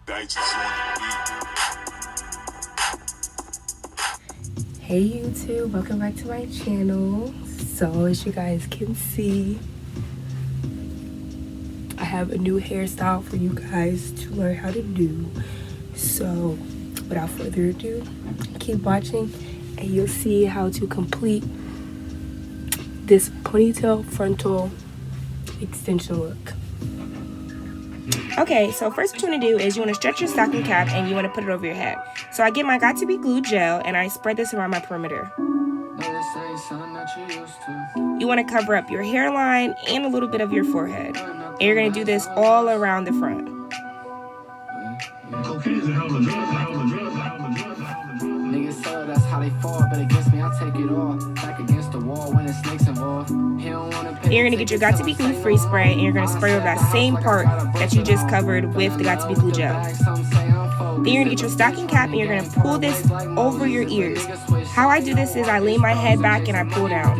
Hey YouTube, welcome back to my channel. So as you guys can see, I have a new hairstyle for you guys to learn how to do. So without further ado, keep watching and you'll see how to complete this ponytail frontal extension look. Okay, so first what you want to do is you want to stretch your stocking cap and you want to put it over your head. So I get my Got To Be Glue gel and I spread this around my perimeter. You want to cover up your hairline and a little bit of your forehead. And you're going to do this all around the front. Niggas so that's how they fall, but against me I take it all. Back against the wall when the snakes involved. You're going to get your Got To Be Glue free spray and you're going to spray over that same part that you just covered with the Got To Be Glue gel. Then you're going to get your stocking cap and you're going to pull this over your ears. How I do this is I lean my head back and I pull down.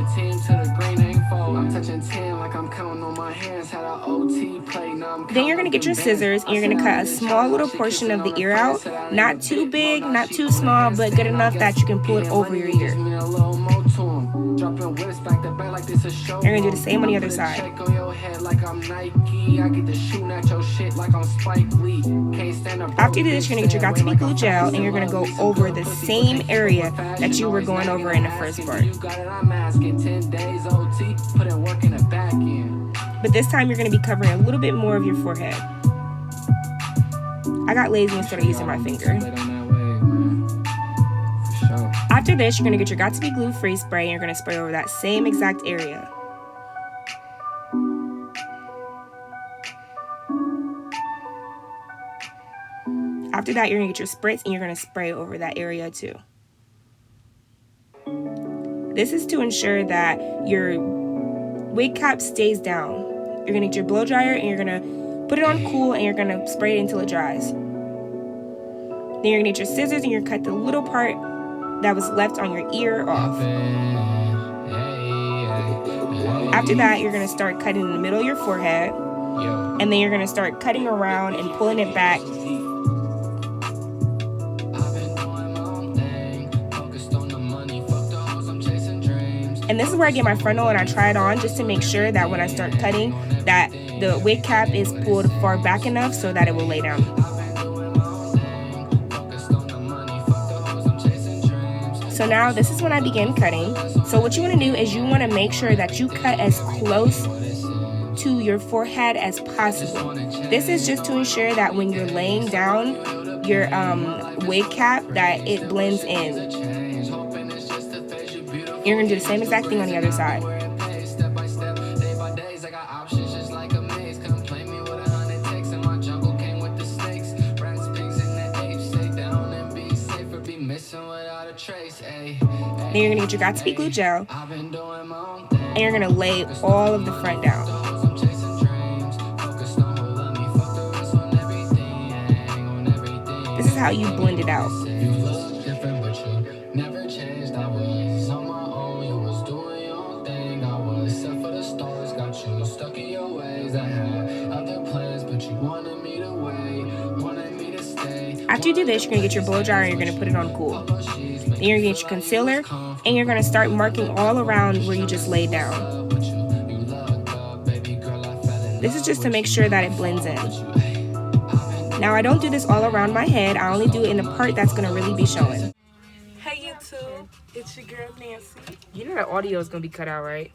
Then you're going to get your scissors and you're going to cut a small little portion of the ear out. Not too big, not too small, but good enough that you can pull it over your ear. You're going to do the same on the other side. After you do this, you're going to get your Got To Be Glue gel and you're going to go over the same area that you were going over in the first part. But this time you're going to be covering a little bit more of your forehead. I got lazy and started using my finger. After this, you're going to get your Got To Be Glue free spray and you're going to spray over that same exact area. After that, you're going to get your spritz and you're going to spray over that area too. This is to ensure that your wig cap stays down. You're going to get your blow dryer and you're going to put it on cool and you're going to spray it until it dries. Then you're going to get your scissors and you're going to cut the little part that was left on your ear off. After that, you're going to start cutting in the middle of your forehead. And then you're going to start cutting around and pulling it back. And this is where I get my frontal and I try it on just to make sure that when I start cutting that the wig cap is pulled far back enough so that it will lay down. So now this is when I begin cutting. So what you want to do is you want to make sure that you cut as close to your forehead as possible. This is just to ensure that when you're laying down your wig cap that it blends in. You're going to do the same exact thing on the other side. Then you're going to get your Got To Be Glue gel and you're going to lay all of the front down. This is how you blend it out. After you do this, you're going to get your blow dryer and you're going to put it on cool. Then you're going to get your concealer and you're going to start marking all around where you just laid down. This is just to make sure that it blends in. Now I don't do this all around my head, I only do it in the part that's going to really be showing. Hey YouTube, it's your girl Nancy. You know that audio is going to be cut out, right?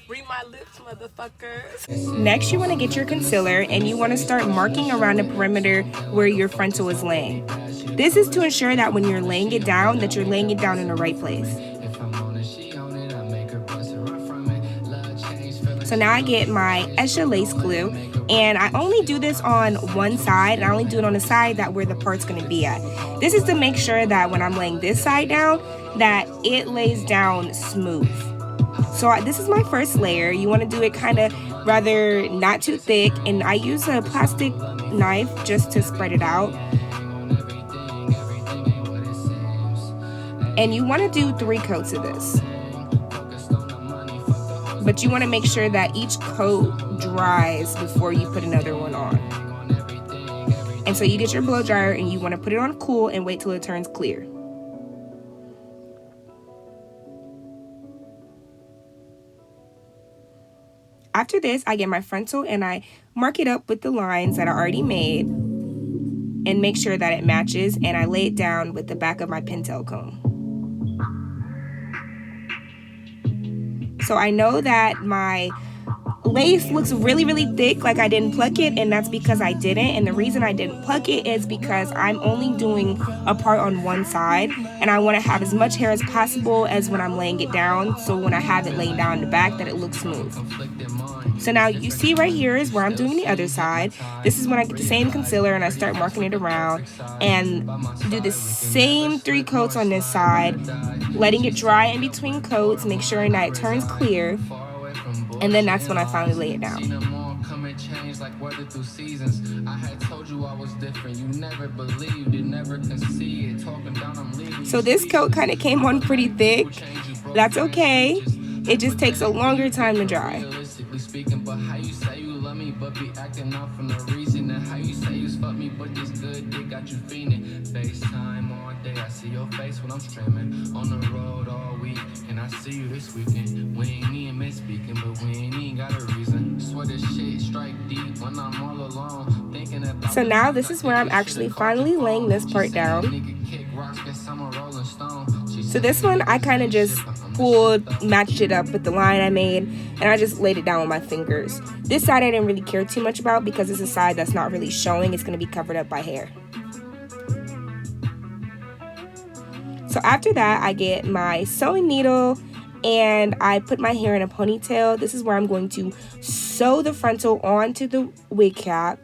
Read my lips, motherfuckers. Next, you want to get your concealer and you want to start marking around the perimeter where your frontal is laying. This is to ensure that when you're laying it down, that you're laying it down in the right place. So now I get my Esha lace glue and I only do this on one side and I only do it on the side that where the part's going to be at. This is to make sure that when I'm laying this side down, that it lays down smooth. So this is my first layer. You want to do it kind of rather not too thick, and I use a plastic knife just to spread it out. And you want to do 3 coats of this. But you want to make sure that each coat dries before you put another one on. And so you get your blow dryer and you want to put it on cool and wait till it turns clear. After this, I get my frontal and I mark it up with the lines that I already made and make sure that it matches, and I lay it down with the back of my pintail comb. So I know that my lace looks really, really thick, like I didn't pluck it, and that's because I didn't. And the reason I didn't pluck it is because I'm only doing a part on one side, and I want to have as much hair as possible as when I'm laying it down, so when I have it laying down in the back that it looks smooth. So now you see right here is where I'm doing the other side. This is when I get the same concealer and I start marking it around and do the same 3 coats on this side, letting it dry in between coats, make sure that it turns clear, and then that's when I finally lay it down. So this coat kind of came on pretty thick. That's okay. It just takes a longer time to dry. But how you say you love me, but be acting out for no reason. And how you say you fuck me, but this good dick got you feeling. FaceTime all day, I see your face when I'm streaming. On the road all week, and I see you this weekend. We ain't even been speaking, but we ain't even got a reason. Swear this shit strike deep when I'm all alone. Thinking about. So now this is where I'm actually finally laying this part down. So this one I kind of just matched it up with the line I made, and I just laid it down with my fingers. This side I didn't really care too much about because it's a side that's not really showing. It's going to be covered up by hair. So after that, I get my sewing needle and I put my hair in a ponytail. This is where I'm going to sew the frontal onto the wig cap,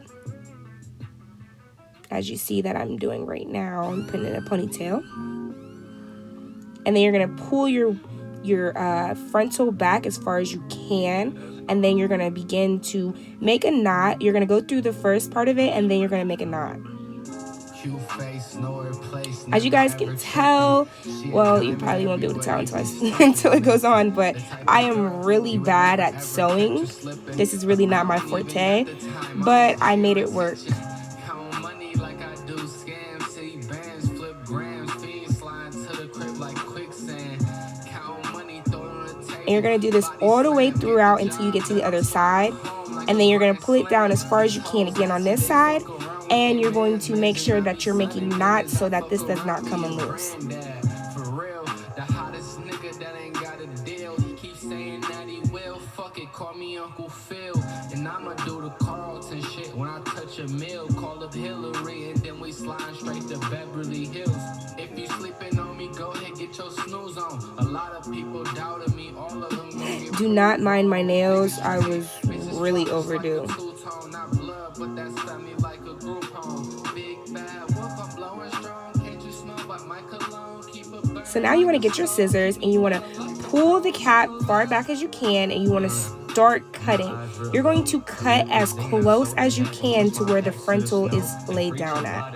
as you see that I'm doing right now. I'm putting in a ponytail. And then you're going to pull your frontal back as far as you can, and then you're going to begin to make a knot. You're going to go through the first part of it, and then you're going to make a knot. As you guys can tell, well, you probably won't be able to tell until it goes on, but I am really bad at sewing. This is really not my forte, but I made it work. And you're going to do this all the way throughout until you get to the other side. And then you're going to pull it down as far as you can again on this side. And you're going to make sure that you're making knots so that this does not come loose. Do not mind my nails. I was really overdue. So now you want to get your scissors and you want to pull the cap far back as you can, and you want to start cutting. You're going to cut as close as you can to where the frontal is laid down at.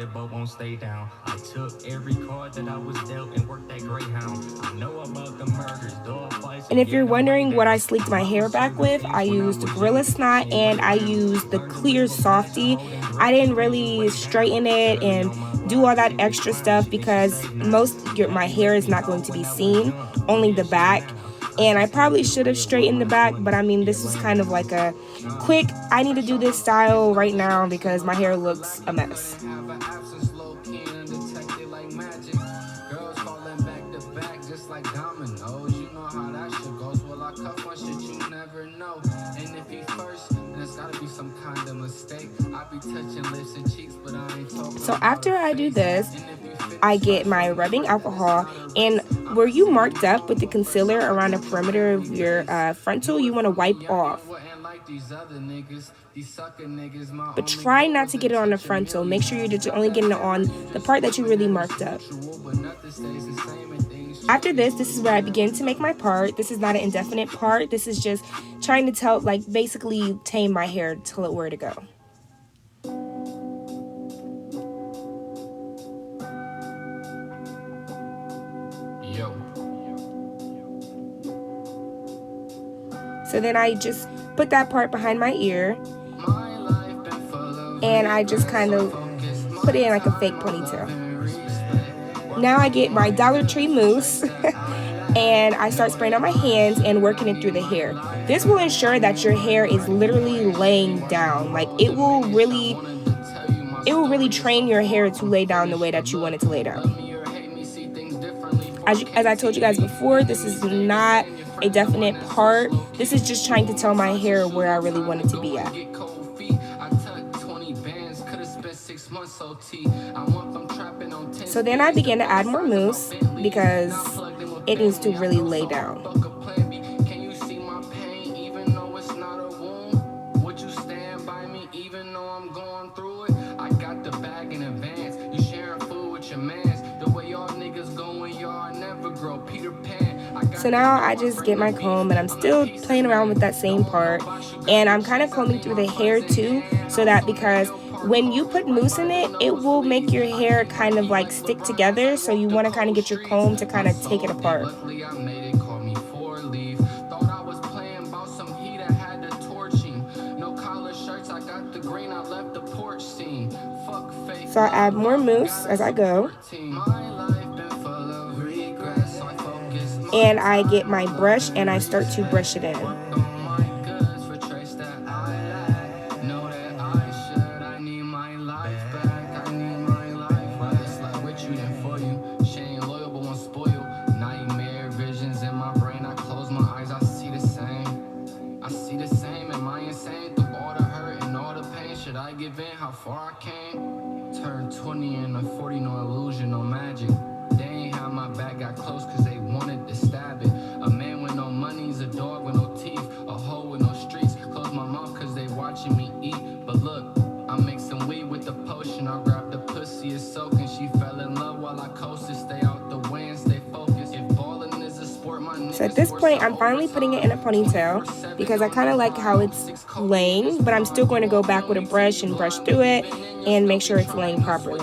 And if you're wondering what I sleeked my hair back with, I used Gorilla Snot and I used the Clear Softy. I didn't really straighten it and do all that extra stuff because my hair is not going to be seen, only the back. And I probably should have straightened the back, but I mean, this was kind of like a quick, I need to do this style right now because my hair looks a mess. So after I do this, I get my rubbing alcohol, and where you marked up with the concealer around the perimeter of your frontal, you want to wipe off. But try not to get it on the frontal. Make sure you're only getting it on the part that you really marked up. After this is where I begin to make my part. This is not an indefinite part. This is just trying to basically tame my hair, tell it where to go. So then I just put that part behind my ear, and I just kind of put it in like a fake ponytail. Now I get my Dollar Tree mousse and I start spraying on my hands and working it through the hair. This will ensure that your hair is literally laying down. Like it will really train your hair to lay down the way that you want it to lay down. As I told you guys before, this is not a definite part. This is just trying to tell my hair where I really want it to be at. So then I began to add more mousse because it needs to really lay down. So now I just get my comb and I'm still playing around with that same part, and I'm kind of combing through the hair too, so that because when you put mousse in it, it will make your hair kind of like stick together, so you want to kind of get your comb to kind of take it apart. So I add more mousse as I go. And I get my brush and I start to brush it in. How far I came, turned 20 and a 40, no illusion, no magic. They ain't have my back, got close cause they wanted to stab it. A man with no money's a dog with no teeth, a hoe with no streets. Close my mouth cause they watching me eat. But look, I'm mixing weed with the potion. I grabbed the pussy, it's soaking. She fell in love while I coasted. Stay out the way and stay focused. If ballin' is a sport, my niggas. So at this point, I'm finally putting it in a ponytail because I kind of like how it's laying, but I'm still going to go back with a brush and brush through it and make sure it's laying properly.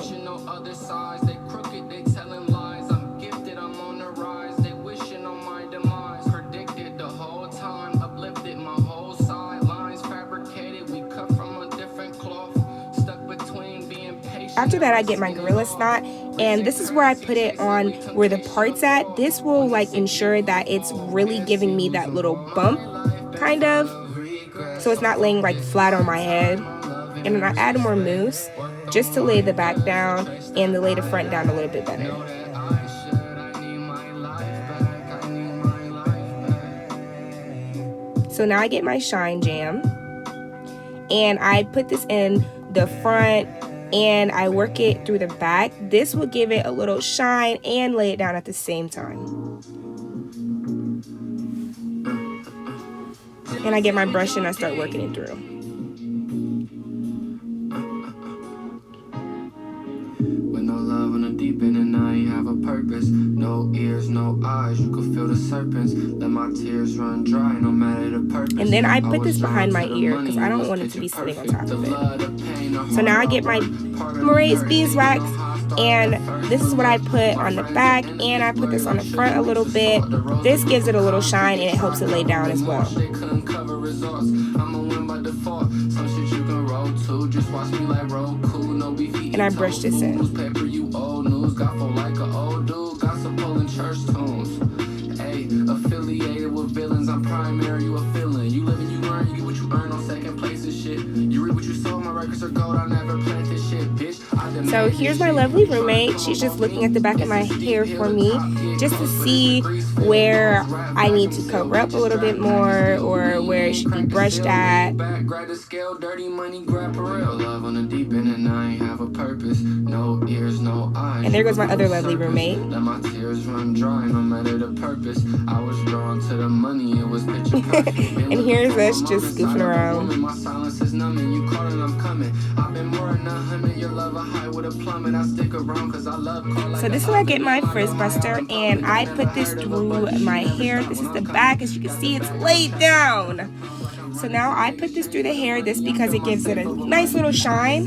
After that, I get my Gorilla Snot, and this is where I put it on where the part's at. This will like ensure that it's really giving me that little bump, kind of, so it's not laying like flat on my head. And then I add more mousse just to lay the back down and to lay the front down a little bit better. So now I get my Shine Jam, and I put this in the front and I work it through the back. This will give it a little shine and lay it down at the same time. And I get my brush and I start working it through. With no love on the deep end, and now you have a purpose. No ears, no eyes, you can feel the serpents. Let my tears run dry, no matter the purpose. And then I put this behind my ear because I don't want it to be sitting on top of it. So now I get my Moray's beeswax, and this is what I put on the back, and I put this on the front a little bit. This gives it a little shine and it helps it lay down as well. And I brush this in. Affiliated with villains, I'm primary, you a feeling. You live and you learn, you get what you earn on second place and shit. You reap what you sow, my records are gold, I never plant this shit, bitch. So here's my lovely roommate. She's just looking at the back of my hair for me just to see where I need to cover up a little bit more or where it should be brushed at. Grab the scale, dirty money, grab a real love on the deep end, and I ain't have a purpose. No ears, no eyes. And there goes my other lovely roommate. Let my tears run dry, no matter the purpose. I was drawn to the money, it was picture perfect. And here's us just goofing around. My silence is numbing, you calling, I'm coming. I've been more than 100, your love a high with a plummet. I stick around cause I love call like. So this is where I get my frizz buster, and I put this through my hair. This is the back. As you can see, it's laid down. So now I put this through the hair, this because it gives it a nice little shine.